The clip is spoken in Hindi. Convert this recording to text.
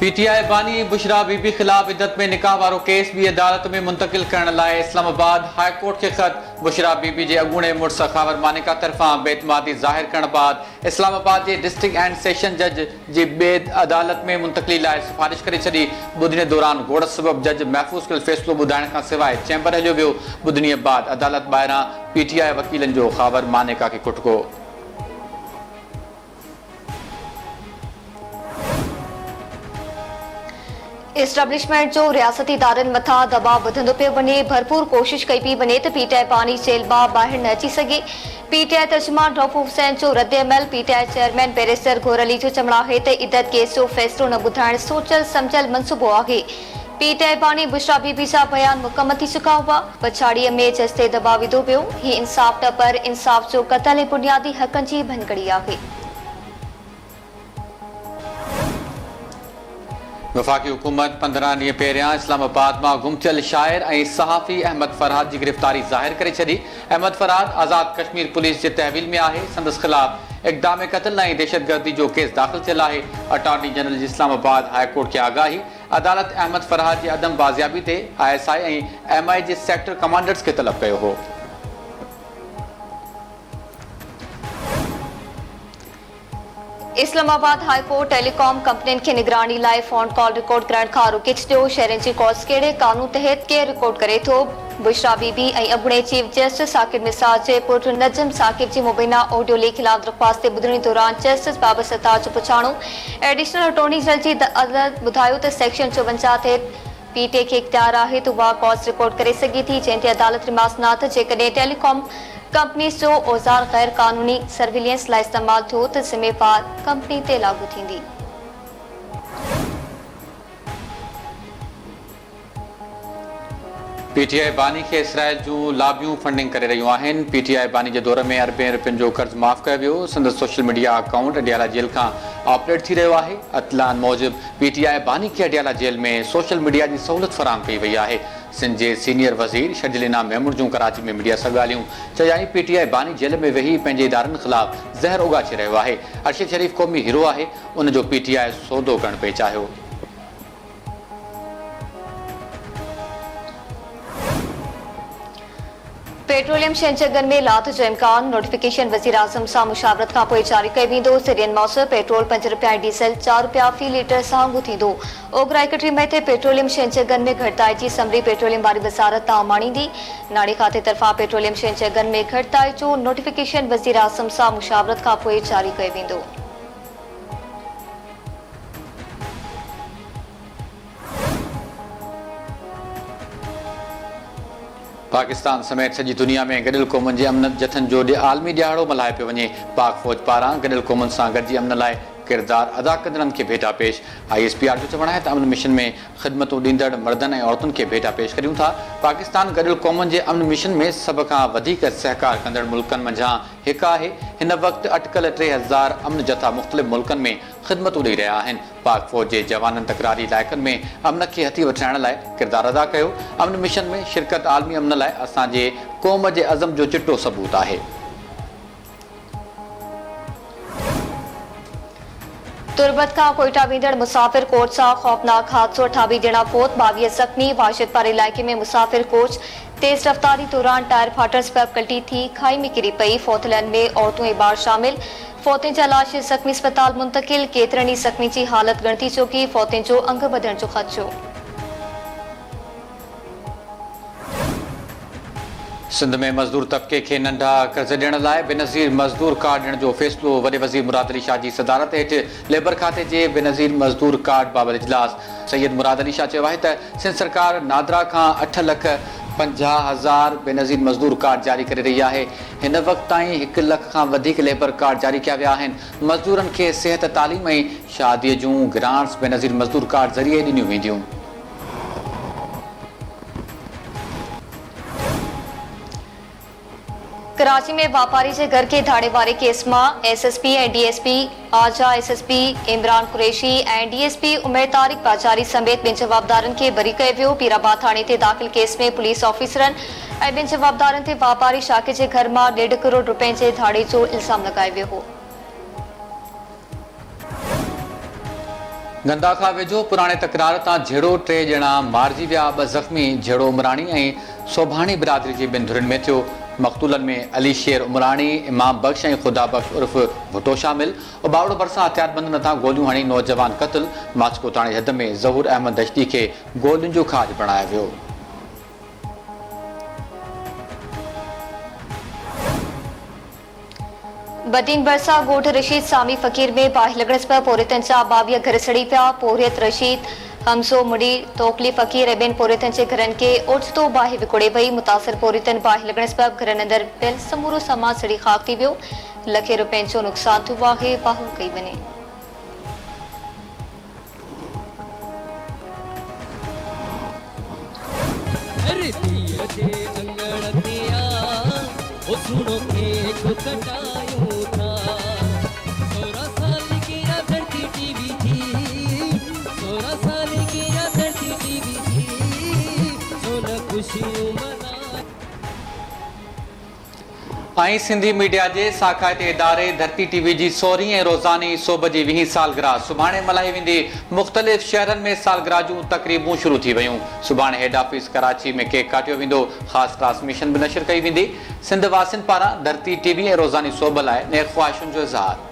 पीटीआई बानी बुशरा बीबी खिलाफ इद्दत में निकाह वारो केस भी अदालत में मुंतकिल करण लाइ इस्लामाबाद हाई कोर्ट के खत बुशरा बीबी जे अगूणे मुड़स खावर मानिका तरफां बेतमादी ज़ाहिर करण बाद इस्लामाबाद के डिस्ट्रिक्ट एंड सेशन जज जी बेद अदालत में मुंतकिली लाइ सिफारिश करे छॾी। ॿुधणी दौरान गोड़ सबब जज महफ़ूज़ कयल फ़ैसिलो ॿुधाइण खां सवाइ चैम्बर हलियो वियो। ॿुधणीअ बाद अदालत ॿाहिरां पीटीआई वकीलनि जो खावर मानिका खे कुटको। एस्टेब्लिशमेंट जो रियासती इदारनि मथां दबाव वधंदो पियो वञे। भरपूर कोशिश कई पई वञे त पीटीआई बानी जेल मां ॿाहिरि न अची सघे। पीटीआई तर्जुमान रऊफ़ हुसैन जो रद्द अमल। PTI chairman barrister Gohar Ali जो चवणु आहे त इद्दत केस जो फ़ैसिलो न ॿुधाइण सोचियल सम्झियल मंसूबो आहे। पीटीआई बानी बुशरा बीबी जा बयान मुकम्मल थी चुका हुआ। पछाड़ीअ में जज ते दबाव विधो पियो। हीउ इंसाफ़ न पर इंसाफ़ जो क़तल ऐं बुनियादी हक़नि जी भनकड़ी आहे। वफ़ाक़ी हुकूमत 15 ॾींहं पहिरियां इस्लामाबाद में गुम थियल शाइर ऐं सहाफ़ी अहमद फरहाद की गिरफ़्तारी ज़ाहिर करे छॾी। अहमद फरहाद आज़ाद कश्मीर पुलिस के तहवील में आहे। संदसि ख़िलाफ़ इक़दाम क़त्ल ऐं दहशतगर्दी जो केस दाख़िल थियल आहे। अटॉर्नी जनरल जी इस्लामाबाद हाई कोर्ट की आगाही। अदालत अहमद फरहाद की अदम बाज़ियाबी ते ISI ऐं MI जे सेक्टर कमांडर्स के तलब कयो हो। इस्लामाबाद हाई कोर्ट टेलीकॉम कंपनियुनि खे निगरानी लाइ फोन कॉल रिकॉर्ड करण खां रोके छॾियो। शहरनि जी कॉल्स कहिड़े कानून तहत केरु रिकॉर्ड करे थो। बुशरा बीबी ऐं अॻूणे चीफ जस्टिस साकिब निसार जे पुट नजम साकिब जी मुबैना ऑडियो लीक ख़िलाफ़ दरख़्वास्त ते ॿुधणी दौरान जस्टिस बाबर सत्तार जो पुछाणो। एडिशनल अटॉर्नी जनरल जी अदालत ॿुधायो त सेक्शन 54 तहत पीटीआई खे इख्तियार आहे त उहा कॉल्स रिकॉर्ड करे सघे थी। जंहिं ते अदालत रिमास न त जेकॾहिं टेलीकॉम कंपनीज़ जो औज़ार गैर कानूनी सर्विलेंस लाइ इस्तेमालु थियो त ज़िम्मेवार कंपनी ते लागू थींदी। पीटीआई बानी के इसराइल जो लाबियूं फंडिंग करे रहियूं आहिनि। पीटीआई बानी के दौर में अरबें रुपयनि जो कर्ज माफ़ कयो वियो। संदसि social media account Adiala jail खां ऑपरेट थी रहियो आहे। अतलान मूजिब पीटीआई बानी के अडियाला जेल में सोशल मीडिया की सहूलियत फराहम कई वई आहे। सिंध के सीनियर वज़ीर शर्जिल इनाम महमूद जूं कराची में मीडिया सां ॻाल्हियूं चयाई पीटीआई बानी जेल में वेही पंहिंजे इदारनि ख़िलाफ़ ज़हर उगाचे रहियो आहे। अरशद शरीफ क़ौमी हीरो आहे। उन जो पीटीआई सौदो करणु पिए चाहियो। पेट्रोलियम शंचगन में लात जो इम्कान। नोटिफिकेशन वज़ीर आज़म सां मुशावरत खां पोइ जारी कयो वेंदो। सिरियन मौसम पेट्रोल 5 रुपया ऐं डीज़ल 4 रुपया फ़ी लीटर साम्हूं थींदो। ओघरा एकटरी मथे पेट्रोलियम शंचगन में घटिताई जी समरी पेट्रोलियम वारी वज़ारत तामाणींदी। नाड़ी खाते तरफ़ां पेट्रोलियम शंचगन में घटिताई जो नोटिफिकेशन वज़ीर आज़म सां मुशावरत खां पोइ जारी कयो वेंदो। पाकिस्तान समेत सॼी दुनिया में गॾियल क़ौमुनि जे अमन जथन जो आलमी ॾियारो मल्हायो पियो वञे। पाक फ़ौज पारां गॾियल क़ौमुनि सां गॾिजी अमन लाइ किरदार अदा कंदड़नि खे भेटा पेश। ISPR जो चवणु आहे त अमन मिशन में ख़िदमतूं ॾींदड़ मर्दनि ऐं औरतुनि खे भेटा पेश करियूं था। पाकिस्तान गॾियल क़ौमुनि जे अमन मिशन में सभ खां वधीक सहकार कंदड़ मुल्कनि मंझां हिकु आहे। हिन वक़्तु अटकल 3000 अमन जथा मुख़्तलिफ़ मुल्कनि में ख़िदमतूं ॾेई रहिया आहिनि। पाक फ़ौज जे जवाननि तकरारी इलाइक़नि में अमन खे हथी वठाइण लाइ किरदारु अदा कयो। अमन मिशन में शिरकत आलमी अमन लाइ असांजे क़ौम जे अज़म जो चिटो सबूत आहे। तुर्बत खां कोयटा वेंदड़ मुसाफ़िर कोच सां ख़ौफ़नाक हादसो। 28 ॼणा फौत 22 ज़ख़्मी। वाशिदपार इलाइक़े में मुसाफ़िर कोच तेज़ रफ़्तारी दौरान टायर फाटण सबब पलटी थी खाई में किरी पई। फौतलनि में औरतूं ऐं ॿार शामिल। फौतनि जा लाश ज़ख़्मी अस्पताल मुंतकिल। केतिरनि ई ज़ख़्मी जी हालत गणती चुकी। फौतनि जो अंग वधण जो ख़दशो। सिंध में मज़दूर तबके के नंढा कर्ज ॾियण लाइ बेनज़ीर मज़दूर कार्ड ॾियण जो फ़ैसिलो। वॾे वज़ीर मुराद अली शाह जी सदारत हेठि लेबर खाते जे बेनज़ीर मज़दूर कार्ड बाबति इजलास। सैयद मुराद अली शाह चयो आहे त सिंध सरकार नादरा खां 8,50,000 बेनज़ीर मज़दूर कार्ड जारी करे रही आहे। हिन वक़्त ताईं 1 लख खां वधीक लेबर कार्ड जारी कया विया आहिनि। मज़दूरनि खे सिहत तालीम ऐं शादीअ जूं ग्रांट्स बेनज़ीर मज़दूर कार्ड ज़रिए ॾिनियूं वेंदियूं। कराची में वापारी के घर के धाड़े वारे केस में SSP ऐं DSP आजा SSP इमरान कुरैशी ऐं DSP उमर तारिक बाजारी समेत 2 जवाबदारनि खे बरी कयो वियो। पीराबाद थाणे ते दाख़िल केस में पुलिस ऑफिसरनि ऐं 2 जवाबदारनि ते वापारी शाखे जे घर मां 1.5 करोड़ रुपए जे धाड़े जो इल्ज़ाम लगायो वियो हो। गंदा खां वेझो पुराणे तकरार तां झेड़ो 3 ॼणा मारिजी विया, 2 ज़ख़्मी झेड़ो उमराणी ऐं सोभाणी बिरादरी जी 2 धुरियुनि में थियो। मक़तूलनि में अली शेर उमराणी, इमाम बख़्श ऐं ख़ुदा बख़्श उर्फ़ भुटो शामिल। बावड़ो भरिसां हथियारबंदनि तां गोलियूं हणी नौजवान क़त्ल। मास्को थाणे हद में ज़हूर अहमद दश्ती खे गोलियुनि जो खाज बणायो वियो। बदीन बरसा ॻोठ रशीद सामी फ़कीर में बाहि लॻण सबबि पोरितनि जा 22 घर सड़ी पिया। पोरियत रशीद, हमज़ो मुड़ी, तोकली फ़कीर ऐं 2 पोरितनि जे घरनि खे ओचितो बाहि विकोड़े वई। मुतासिर पोरितनि बाहि लॻण सबबि घरनि अंदरि पियल समूरो सामान सड़ी ख़ाक थी वियो। लखे रुपयनि जो नुक़सान थियो आहे, बाहु कई वञे। ऐं सिंधी मीडिया जे साक़ायती इदारे धरती टीवी जी 100हीं ऐं रोज़ानी सोभ जी 20हीं सालगिरह सुभाणे मल्हाई वेंदी। मुख़्तलिफ़ शहरनि में सालगिरह जूं तक़रीबूं शुरू थी वयूं। सुभाणे हेड ऑफिस कराची में केक काटियो वेंदो। ख़ासि ट्रांसमिशन बि नशर कई वेंदी। सिंध वासियुनि पारां धरती टीवी ऐं रोज़ानी सोभ लाइ नेक ख़्वाहिशुनि जो इज़हार।